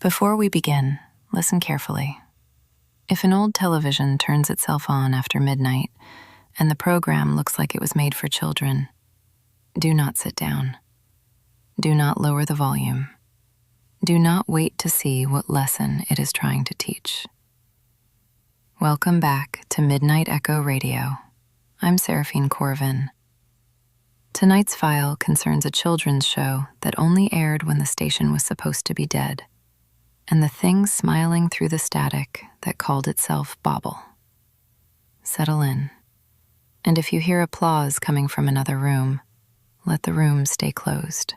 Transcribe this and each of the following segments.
Before we begin, listen carefully. If an old television turns itself on after midnight and the program looks like it was made for children, do not sit down. Do not lower the volume. Do not wait to see what lesson it is trying to teach. Welcome back to Midnight Echo Radio. I'm Seraphine Corven. Tonight's file concerns a children's show that only aired when the station was supposed to be dead, and the thing smiling through the static that called itself Bobble. Settle in, and if you hear applause coming from another room, let the room stay closed.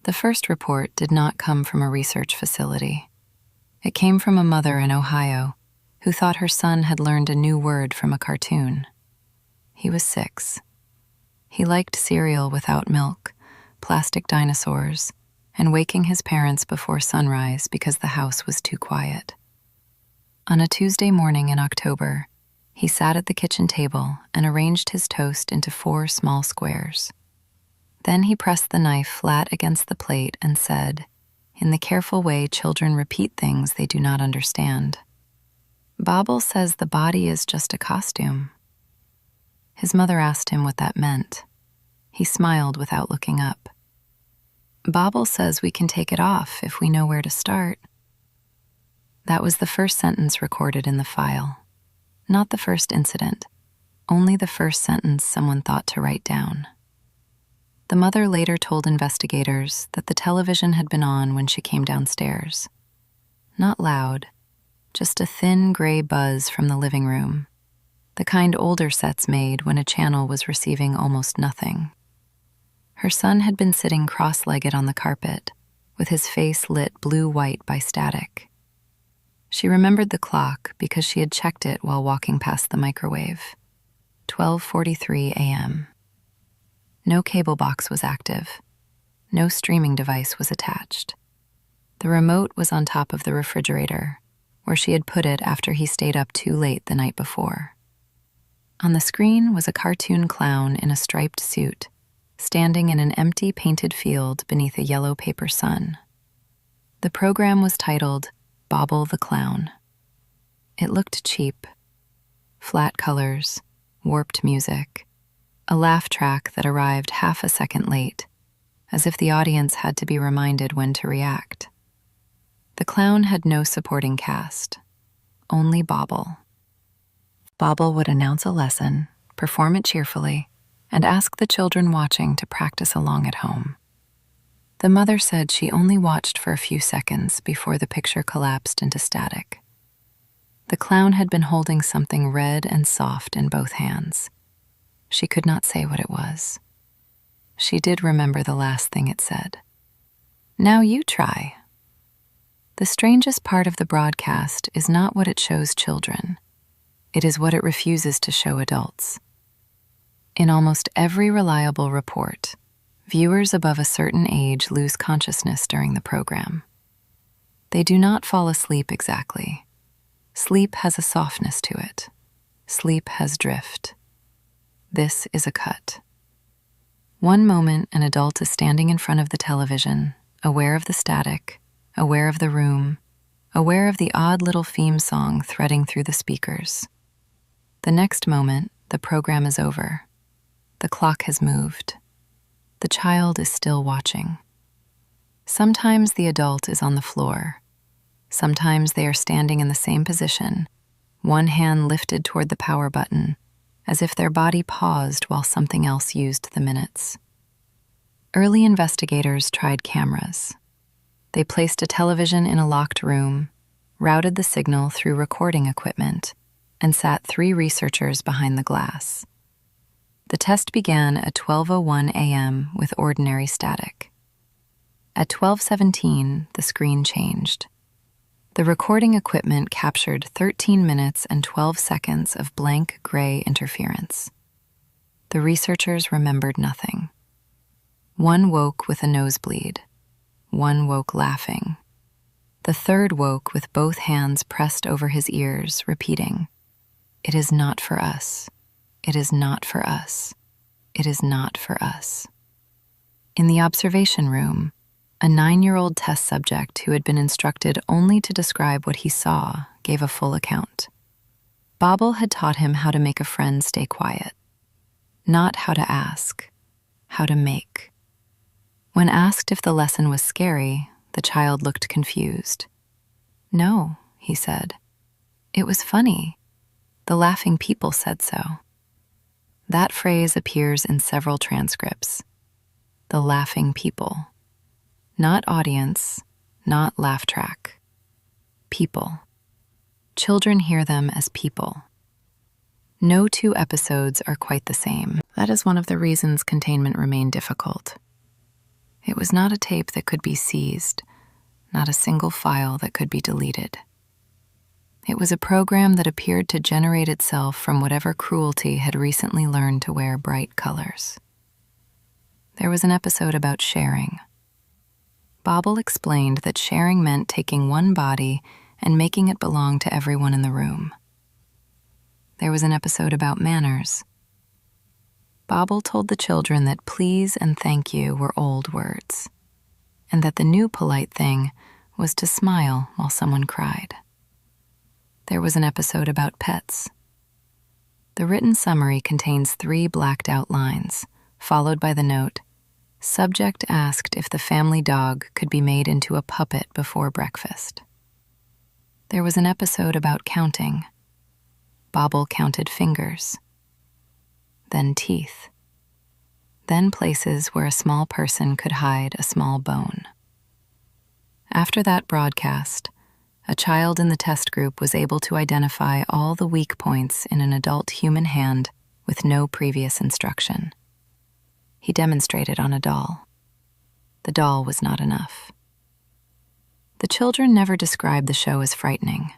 The first report did not come from a research facility. It came from a mother in Ohio who thought her son had learned a new word from a cartoon. He was 6. He liked cereal without milk, plastic dinosaurs, and waking his parents before sunrise because the house was too quiet. On a Tuesday morning in October, he sat at the kitchen table and arranged his toast into 4 small squares. Then he pressed the knife flat against the plate and said, in the careful way children repeat things they do not understand, "Bobble says the body is just a costume." His mother asked him what that meant. He smiled without looking up. "Bobble says we can take it off if we know where to start." That was the first sentence recorded in the file. Not the first incident, only the first sentence someone thought to write down. The mother later told investigators that the television had been on when she came downstairs. Not loud, just a thin gray buzz from the living room, the kind older sets made when a channel was receiving almost nothing. Her son had been sitting cross-legged on the carpet, with his face lit blue-white by static. She remembered the clock because she had checked it while walking past the microwave. 12:43 a.m. No cable box was active. No streaming device was attached. The remote was on top of the refrigerator, where she had put it after he stayed up too late the night before. On the screen was a cartoon clown in a striped suit, standing in an empty painted field beneath a yellow paper sun. The program was titled Bobble the Clown. It looked cheap. Flat colors, warped music, a laugh track that arrived half a second late, as if the audience had to be reminded when to react. The clown had no supporting cast, only Bobble. Bobble would announce a lesson, perform it cheerfully, and ask the children watching to practice along at home. The mother said she only watched for a few seconds before the picture collapsed into static. The clown had been holding something red and soft in both hands. She could not say what it was. She did remember the last thing it said. "Now you try." The strangest part of the broadcast is not what it shows children. It is what it refuses to show adults. In almost every reliable report, viewers above a certain age lose consciousness during the program. They do not fall asleep exactly. Sleep has a softness to it. Sleep has drift. This is a cut. One moment, an adult is standing in front of the television, aware of the static, aware of the room, aware of the odd little theme song threading through the speakers. The next moment, the program is over. The clock has moved. The child is still watching. Sometimes the adult is on the floor. Sometimes they are standing in the same position, one hand lifted toward the power button, as if their body paused while something else used the minutes. Early investigators tried cameras. They placed a television in a locked room, routed the signal through recording equipment, and sat 3 researchers behind the glass. The test began at 12:01 a.m. with ordinary static. At 12:17, the screen changed. The recording equipment captured 13 minutes and 12 seconds of blank gray interference. The researchers remembered nothing. One woke with a nosebleed. One woke laughing. The third woke with both hands pressed over his ears, repeating, "It is not for us. It is not for us. It is not for us." In the observation room, A 9-year-old test subject who had been instructed only to describe what he saw gave a full account. Bobble had taught him how to make a friend stay quiet. Not how to ask, how to make. When asked if the lesson was scary, the child looked confused. "No," he said. "It was funny. The laughing people said so." That phrase appears in several transcripts. The laughing people. Not audience, not laugh track. People. Children hear them as people. No two episodes are quite the same. That is one of the reasons containment remained difficult. It was not a tape that could be seized, not a single file that could be deleted. It was a program that appeared to generate itself from whatever cruelty had recently learned to wear bright colors. There was an episode about sharing. Bobble explained that sharing meant taking one body and making it belong to everyone in the room. There was an episode about manners. Bobble told the children that please and thank you were old words, and that the new polite thing was to smile while someone cried. There was an episode about pets. The written summary contains 3 blacked-out lines, followed by the note, "Subject asked if the family dog could be made into a puppet before breakfast." There was an episode about counting. Bobble counted fingers, then teeth, then places where a small person could hide a small bone. After that broadcast, a child in the test group was able to identify all the weak points in an adult human hand with no previous instruction. He demonstrated on a doll. The doll was not enough. The children never described the show as frightening.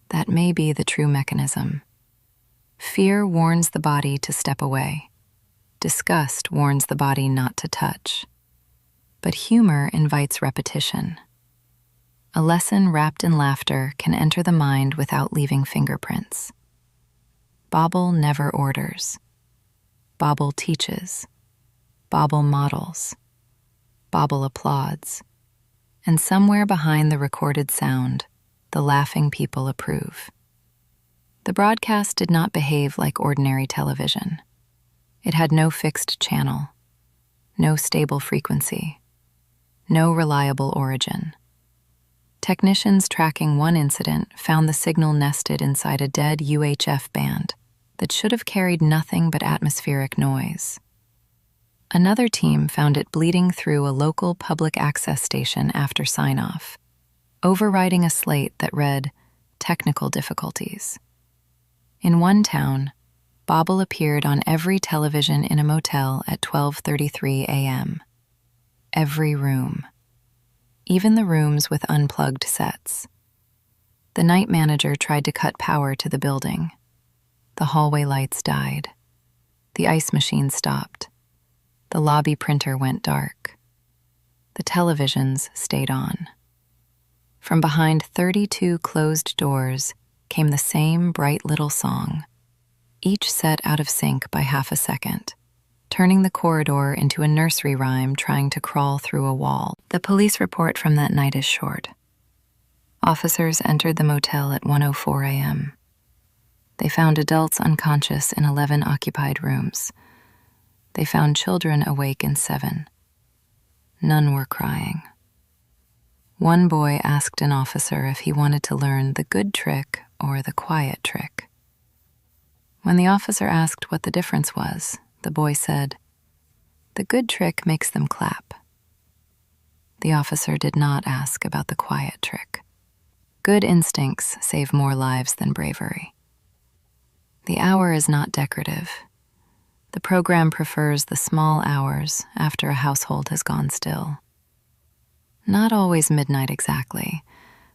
That may be the true mechanism. Fear warns the body to step away. Disgust warns the body not to touch. But humor invites repetition. A lesson wrapped in laughter can enter the mind without leaving fingerprints. Bobble never orders. Bobble teaches. Bobble models. Bobble applauds. And somewhere behind the recorded sound, the laughing people approve. The broadcast did not behave like ordinary television. It had no fixed channel, no stable frequency, no reliable origin. Technicians tracking one incident found the signal nested inside a dead UHF band that should have carried nothing but atmospheric noise. Another team found it bleeding through a local public access station after sign-off, overriding a slate that read, "Technical difficulties." In one town, Bobble appeared on every television in a motel at 12:33 a.m. Every room. Even the rooms with unplugged sets. The night manager tried to cut power to the building. The hallway lights died. The ice machine stopped. The lobby printer went dark. The televisions stayed on. From behind 32 closed doors came the same bright little song, each set out of sync by half a second, turning the corridor into a nursery rhyme trying to crawl through a wall. The police report from that night is short. Officers entered the motel at 1:04 a.m. They found adults unconscious in 11 occupied rooms. They found children awake in 7. None were crying. One boy asked an officer if he wanted to learn the good trick or the quiet trick. When the officer asked what the difference was, the boy said, "The good trick makes them clap." The officer did not ask about the quiet trick. Good instincts save more lives than bravery. The hour is not decorative. The program prefers the small hours after a household has gone still. Not always midnight exactly,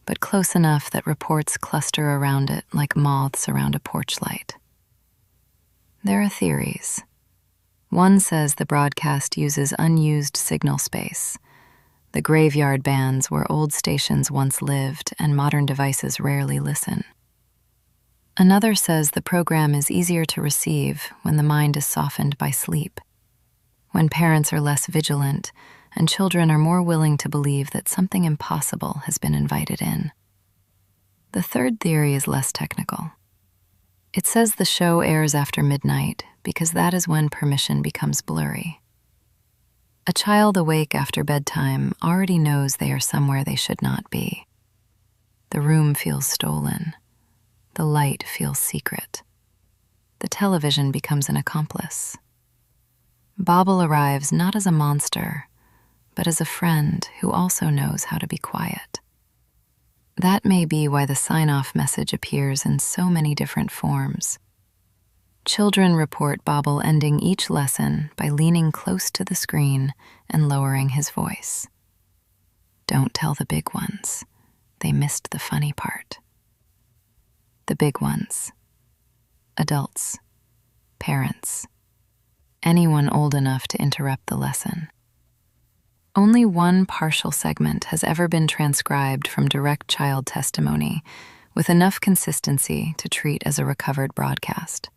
but close enough that reports cluster around it like moths around a porch light. There are theories. One says the broadcast uses unused signal space, the graveyard bands where old stations once lived and modern devices rarely listen. Another says the program is easier to receive when the mind is softened by sleep, when parents are less vigilant and children are more willing to believe that something impossible has been invited in. The third theory is less technical. It says the show airs after midnight because that is when permission becomes blurry. A child awake after bedtime already knows they are somewhere they should not be. The room feels stolen. The light feels secret. The television becomes an accomplice. Bobble arrives not as a monster, but as a friend who also knows how to be quiet. That may be why the sign-off message appears in so many different forms. Children report Bobble ending each lesson by leaning close to the screen and lowering his voice. Don't tell the big ones. They missed the funny part. The big ones. Adults. Parents. Anyone old enough to interrupt the lesson. Only one partial segment has ever been transcribed from direct child testimony with enough consistency to treat as a recovered broadcast.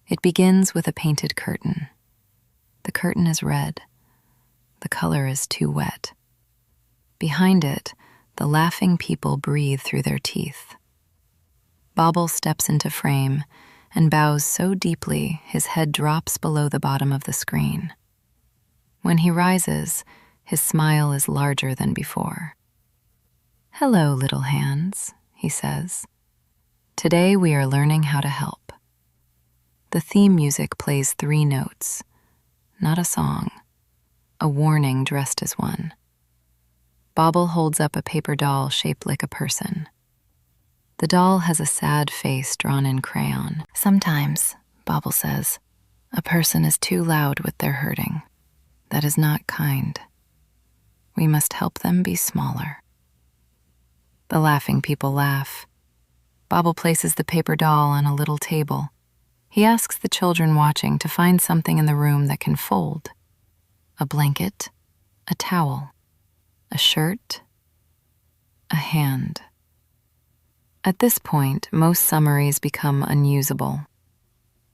It begins with a painted curtain. The curtain is red. The color is too wet. Behind it, the laughing people breathe through their teeth. Bobble steps into frame and bows so deeply his head drops below the bottom of the screen. When he rises, his smile is larger than before. "Hello, little hands," he says. "Today we are learning how to help." The theme music plays 3 notes, not a song, a warning dressed as one. Bobble holds up a paper doll shaped like a person. The doll has a sad face drawn in crayon. "Sometimes," Bobble says, "a person is too loud with their hurting. That is not kind. We must help them be smaller." The laughing people laugh. Bobble places the paper doll on a little table. He asks the children watching to find something in the room that can fold. A blanket, a towel, a shirt, a hand. At this point, most summaries become unusable.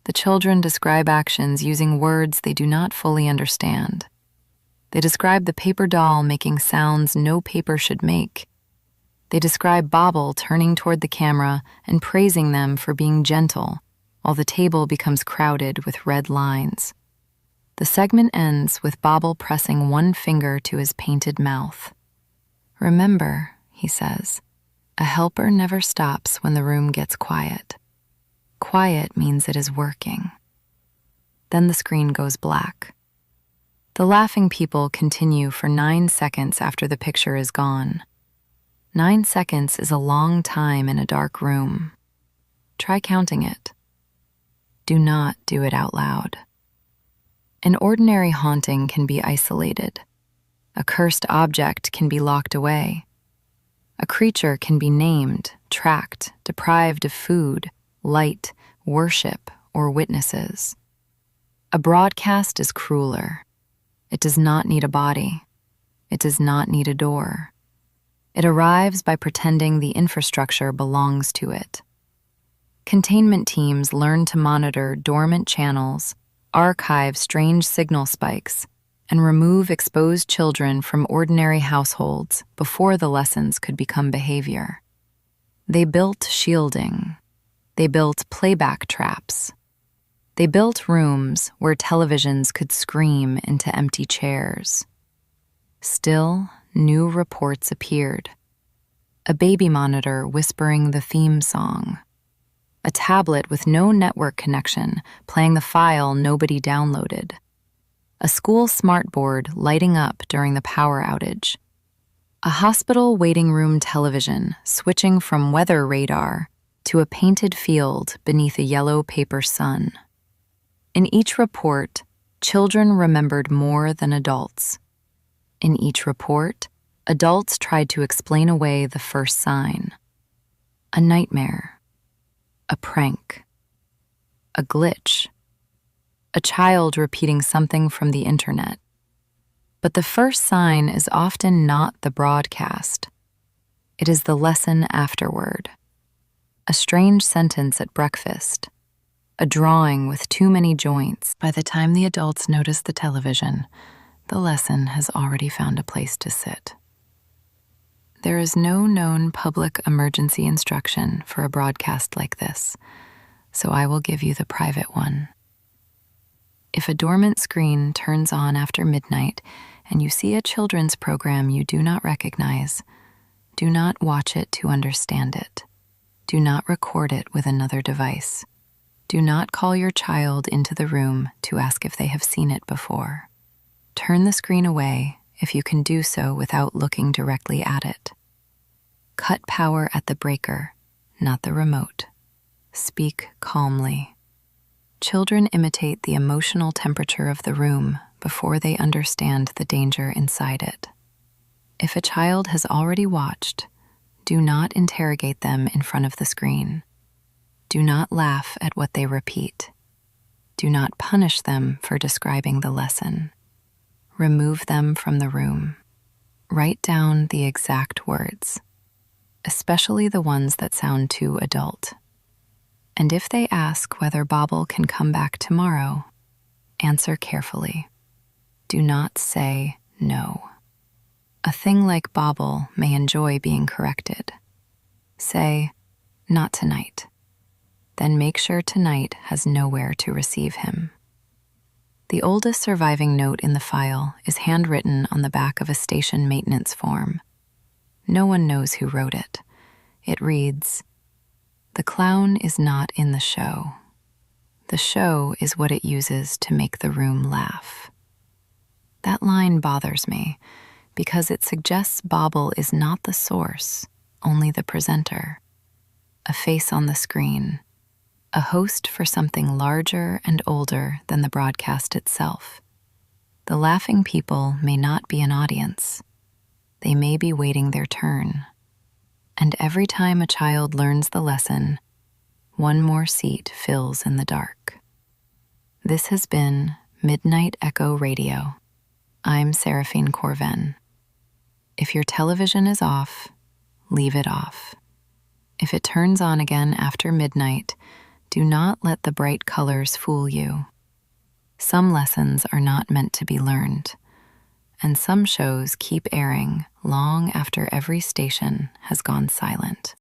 The children describe actions using words they do not fully understand. They describe the paper doll making sounds no paper should make. They describe Bobble turning toward the camera and praising them for being gentle, while the table becomes crowded with red lines. The segment ends with Bobble pressing one finger to his painted mouth. "Remember," he says, "a helper never stops when the room gets quiet. Quiet means it is working." Then the screen goes black. The laughing people continue for 9 seconds after the picture is gone. 9 seconds is a long time in a dark room. Try counting it. Do not do it out loud. An ordinary haunting can be isolated. A cursed object can be locked away. A creature can be named, tracked, deprived of food, light, worship, or witnesses. A broadcast is crueler. It does not need a body. It does not need a door. It arrives by pretending the infrastructure belongs to it. Containment teams learn to monitor dormant channels, archive strange signal spikes, and remove exposed children from ordinary households before the lessons could become behavior. They built shielding. They built playback traps. They built rooms where televisions could scream into empty chairs. Still, new reports appeared. A baby monitor whispering the theme song. A tablet with no network connection playing the file nobody downloaded. A school smartboard lighting up during the power outage. A hospital waiting room television switching from weather radar to a painted field beneath a yellow paper sun. In each report, children remembered more than adults. In each report, adults tried to explain away the first sign. A nightmare. A prank. A glitch. A child repeating something from the internet. But the first sign is often not the broadcast. It is the lesson afterward. A strange sentence at breakfast. A drawing with too many joints. By the time the adults notice the television, the lesson has already found a place to sit. There is no known public emergency instruction for a broadcast like this, so I will give you the private one. If a dormant screen turns on after midnight and you see a children's program you do not recognize, do not watch it to understand it. Do not record it with another device. Do not call your child into the room to ask if they have seen it before. Turn the screen away if you can do so without looking directly at it. Cut power at the breaker, not the remote. Speak calmly. Children imitate the emotional temperature of the room before they understand the danger inside it. If a child has already watched, do not interrogate them in front of the screen. Do not laugh at what they repeat. Do not punish them for describing the lesson. Remove them from the room. Write down the exact words, especially the ones that sound too adult. And if they ask whether Bobble can come back tomorrow, answer carefully. Do not say no. A thing like Bobble may enjoy being corrected. Say, not tonight. Then make sure tonight has nowhere to receive him. The oldest surviving note in the file is handwritten on the back of a station maintenance form. No one knows who wrote it. It reads, "The clown is not in the show. The show is what it uses to make the room laugh." That line bothers me because it suggests Bobble is not the source, only the presenter. A face on the screen, a host for something larger and older than the broadcast itself. The laughing people may not be an audience. They may be waiting their turn. And every time a child learns the lesson, one more seat fills in the dark. This has been Midnight Echo Radio. I'm Seraphine Corven. If your television is off, leave it off. If it turns on again after midnight, do not let the bright colors fool you. Some lessons are not meant to be learned, and some shows keep airing long after every station has gone silent.